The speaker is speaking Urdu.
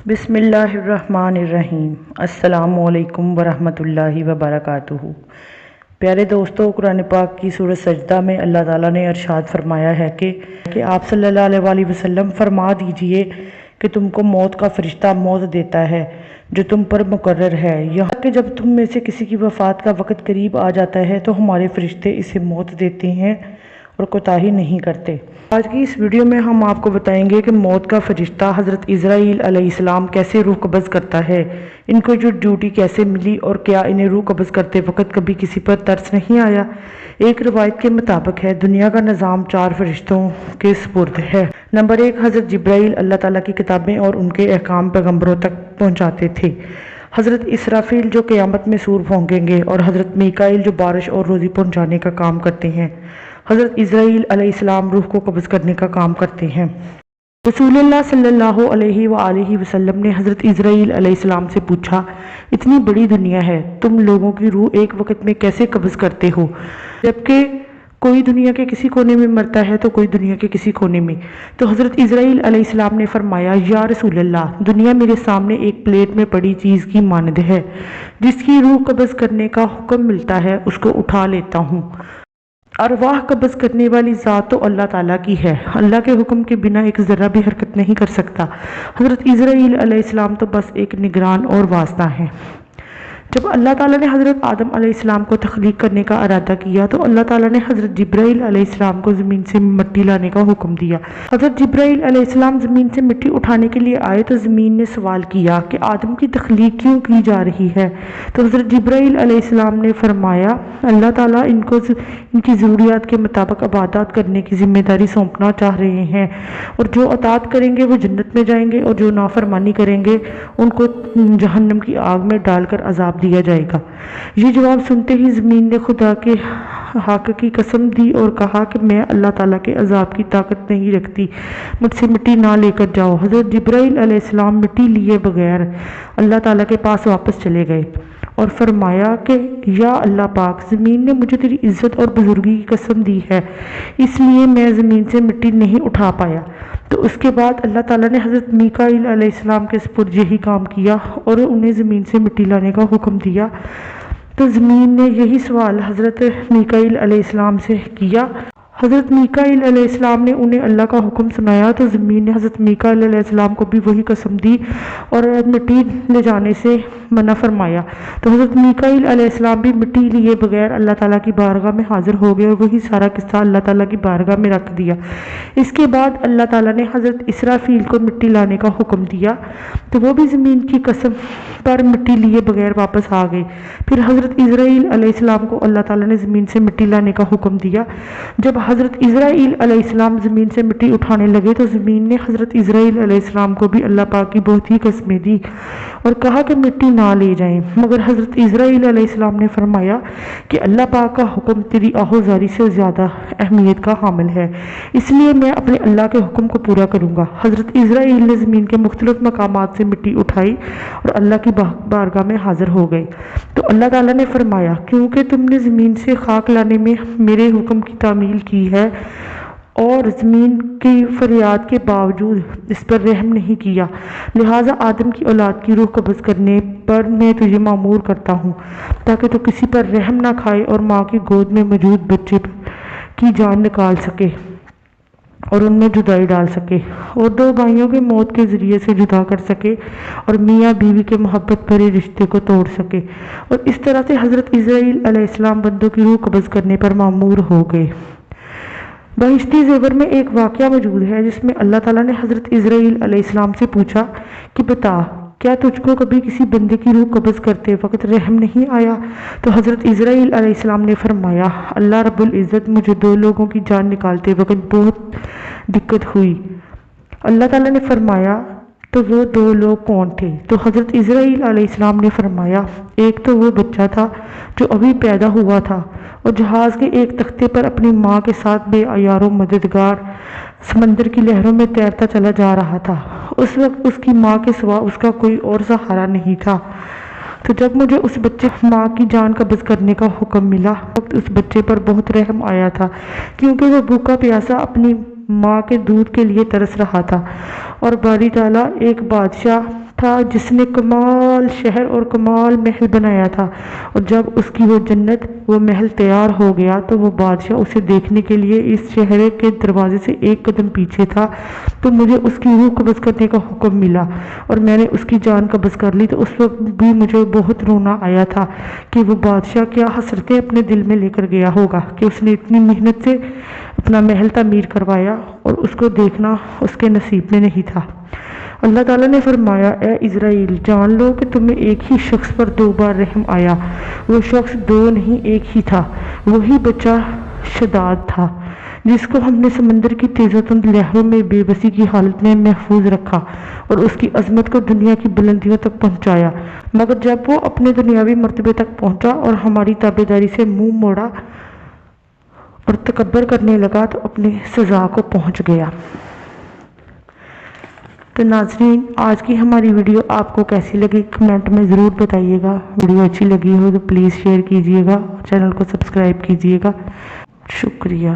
بسم اللہ الرحمن الرحیم۔ السلام علیکم ورحمۃ اللہ وبرکاتہ۔ پیارے دوستو، قرآن پاک کی سورۃ سجدہ میں اللہ تعالیٰ نے ارشاد فرمایا ہے کہ آپ صلی اللہ علیہ وآلہ وسلم فرما دیجئے کہ تم کو موت کا فرشتہ موت دیتا ہے جو تم پر مقرر ہے، یہاں کہ جب تم میں سے کسی کی وفات کا وقت قریب آ جاتا ہے تو ہمارے فرشتے اسے موت دیتے ہیں اور کوتاہی نہیں کرتے۔ آج کی اس ویڈیو میں ہم آپ کو بتائیں گے کہ موت کا فرشتہ حضرت عزرائیل علیہ السلام کیسے روح قبض کرتا ہے، ان کو جو ڈیوٹی کیسے ملی اور کیا انہیں روح قبض کرتے وقت کبھی کسی پر ترس نہیں آیا۔ ایک روایت کے مطابق ہے دنیا کا نظام 4 فرشتوں کے سپرد ہے۔ نمبر 1، حضرت جبرائیل اللہ تعالیٰ کی کتابیں اور ان کے احکام پیغمبروں تک پہنچاتے تھے۔ حضرت اسرافیل جو قیامت میں سور پھونکیں گے، اور حضرت میکائیل جو بارش اور روزی پہنچانے کا کام کرتے ہیں۔ حضرت عزرائیل علیہ السلام روح کو قبض کرنے کا کام کرتے ہیں۔ رسول اللہ صلی اللہ علیہ وآلہ وسلم نے حضرت عزرائیل علیہ السلام سے پوچھا، اتنی بڑی دنیا ہے، تم لوگوں کی روح ایک وقت میں کیسے قبض کرتے ہو، جبکہ کوئی دنیا کے کسی کونے میں مرتا ہے تو کوئی دنیا کے کسی کونے میں؟ تو حضرت عزرائیل علیہ السلام نے فرمایا، یا رسول اللہ، دنیا میرے سامنے ایک پلیٹ میں پڑی چیز کی مانند ہے، جس کی روح قبض کرنے کا حکم ملتا ہے اس کو اٹھا لیتا ہوں۔ ارواح قبض کرنے والی ذات تو اللہ تعالیٰ کی ہے، اللہ کے حکم کے بنا ایک ذرہ بھی حرکت نہیں کر سکتا۔ حضرت عزرائیل علیہ السلام تو بس ایک نگران اور واسطہ ہیں۔ جب اللہ تعالیٰ نے حضرت آدم علیہ السلام کو تخلیق کرنے کا ارادہ کیا تو اللہ تعالیٰ نے حضرت جبرائیل علیہ السلام کو زمین سے مٹی لانے کا حکم دیا۔ حضرت جبرائیل علیہ السلام زمین سے مٹی اٹھانے کے لیے آئے تو زمین نے سوال کیا کہ آدم کی تخلیق کیوں کی جا رہی ہے؟ تو حضرت جبرائیل علیہ السلام نے فرمایا، اللہ تعالیٰ ان کی ضروریات کے مطابق عبادات کرنے کی ذمہ داری سونپنا چاہ رہے ہیں، اور جو اطاعت کریں گے وہ جنت میں جائیں گے، اور جو نافرمانی کریں گے ان کو جہنم کی آگ میں ڈال کر عذاب دیا جائے گا۔ یہ جواب سنتے ہی زمین نے خدا کے حق کی قسم دی اور کہا کہ میں اللہ تعالیٰ کے عذاب کی طاقت نہیں رکھتی، مجھ سے مٹی نہ لے کر جاؤ۔ حضرت جبرائیل علیہ السلام مٹی لیے بغیر اللہ تعالیٰ کے پاس واپس چلے گئے اور فرمایا کہ یا اللہ پاک، زمین نے مجھے تیری عزت اور بزرگی کی قسم دی ہے، اس لیے میں زمین سے مٹی نہیں اٹھا پایا۔ تو اس کے بعد اللہ تعالیٰ نے حضرت میکائیل علیہ السلام کے سپرد یہی کام کیا اور انہیں زمین سے مٹی لانے کا حکم دیا۔ تو زمین نے یہی سوال حضرت میکائیل علیہ السلام سے کیا۔ حضرت میکائیل علیہ السلام نے انہیں اللہ کا حکم سنایا تو زمین نے حضرت میکائیل علیہ السلام کو بھی وہی قسم دی اور مٹی لے جانے سے منع فرمایا۔ تو حضرت میکائیل علیہ السلام بھی مٹی لیے بغیر اللہ تعالیٰ کی بارگاہ میں حاضر ہو گئے اور وہی سارا قصہ اللہ تعالیٰ کی بارگاہ میں رکھ دیا۔ اس کے بعد اللہ تعالیٰ نے حضرت اسرافیل کو مٹی لانے کا حکم دیا تو وہ بھی زمین کی قسم پر مٹی لیے بغیر واپس آ گئے۔ پھر حضرت عزرائیل علیہ السلام کو اللہ تعالیٰ نے زمین سے مٹی لانے کا حکم دیا۔ جب حضرت عزرائیل علیہ السلام زمین سے مٹی اٹھانے لگے تو زمین نے حضرت عزرائیل علیہ السلام کو بھی اللہ پاک کی بہت ہی قسمیں دی اور کہا کہ مٹی نہ لے جائیں، مگر حضرت عزرائیل علیہ السلام نے فرمایا کہ اللہ پاک کا حکم تیری آہوزاری سے زیادہ اہمیت کا حامل ہے، اس لیے میں اپنے اللہ کے حکم کو پورا کروں گا۔ حضرت عزرائیل نے زمین کے مختلف مقامات سے مٹی اٹھائی اور اللہ کی بارگاہ میں حاضر ہو گئے۔ تو اللہ تعالیٰ نے فرمایا، کیونکہ تم نے زمین سے خاک لانے میں میرے حکم کی تعمیل کی ہے اور زمین کی فریاد کے باوجود اس پر رحم نہیں کیا، لہٰذا آدم کی اولاد کی روح قبض کرنے پر میں تجھے مأمور کرتا ہوں تاکہ تو کسی پر رحم نہ کھائے اور ماں کی گود میں موجود بچے کی جان نکال سکے اور ان میں جدائی ڈال سکے، اور 2 بھائیوں کے موت کے ذریعے سے جدا کر سکے اور میاں بیوی کے محبت بھرے رشتے کو توڑ سکے، اور اس طرح سے حضرت عزرائیل علیہ السلام بندوں کی روح قبض کرنے پر مأمور ہو گئے۔ بہشتی زیور میں ایک واقعہ موجود ہے جس میں اللہ تعالیٰ نے حضرت عزرائیل علیہ السلام سے پوچھا کہ بتا، کیا تجھ کو کبھی کسی بندے کی روح قبض کرتے وقت رحم نہیں آیا؟ تو حضرت عزرائیل علیہ السلام نے فرمایا، اللہ رب العزت، مجھے 2 لوگوں کی جان نکالتے وقت بہت دقت ہوئی۔ اللہ تعالیٰ نے فرمایا، تو وہ 2 لوگ کون تھے؟ تو حضرت عزرائیل علیہ السلام نے فرمایا، ایک تو وہ بچہ تھا جو ابھی پیدا ہوا تھا اور جہاز کے ایک تختے پر اپنی ماں کے ساتھ بے یار و مددگار سمندر کی لہروں میں تیرتا چلا جا رہا تھا۔ اس وقت اس کی ماں کے سوا اس کا کوئی اور سہارا نہیں تھا۔ تو جب مجھے اس بچے ماں کی جان قبض کرنے کا حکم ملا، اس بچے پر بہت رحم آیا تھا کیونکہ وہ بھوکا پیاسا اپنی ماں کے دودھ کے لیے ترس رہا تھا، اور باری تعالیٰ ایک بادشاہ تھا جس نے کمال شہر اور کمال محل بنایا تھا، اور جب اس کی وہ جنت وہ محل تیار ہو گیا تو وہ بادشاہ اسے دیکھنے کے لیے اس شہر کے دروازے سے ایک قدم پیچھے تھا، تو مجھے اس کی روح قبض کرنے کا حکم ملا اور میں نے اس کی جان قبض کر لی۔ تو اس وقت بھی مجھے بہت رونا آیا تھا کہ وہ بادشاہ کیا حسرتیں اپنے دل میں لے کر گیا ہوگا کہ اس نے اتنی محنت سے اپنا محل تعمیر کروایا اور اس کو دیکھنا اس کے نصیب میں نہیں تھا۔ اللہ تعالیٰ نے فرمایا، اے اسرائیل جان لو کہ تمہیں ایک ہی شخص پر 2 بار رحم آیا، وہ شخص 2 نہیں ایک ہی تھا، وہی بچہ شداد تھا جس کو ہم نے سمندر کی تیزتند لہروں میں بے بسی کی حالت میں محفوظ رکھا اور اس کی عظمت کو دنیا کی بلندیوں تک پہنچایا، مگر جب وہ اپنے دنیاوی مرتبے تک پہنچا اور ہماری تابعداری سے منہ موڑا اور تکبر کرنے لگا تو اپنی سزا کو پہنچ گیا۔ تو ناظرین، آج کی ہماری ویڈیو آپ کو کیسی لگی کمنٹ میں ضرور بتائیے گا۔ ویڈیو اچھی لگی ہو تو پلیز شیئر کیجیے گا، چینل کو سبسکرائب کیجیے گا۔ شکریہ۔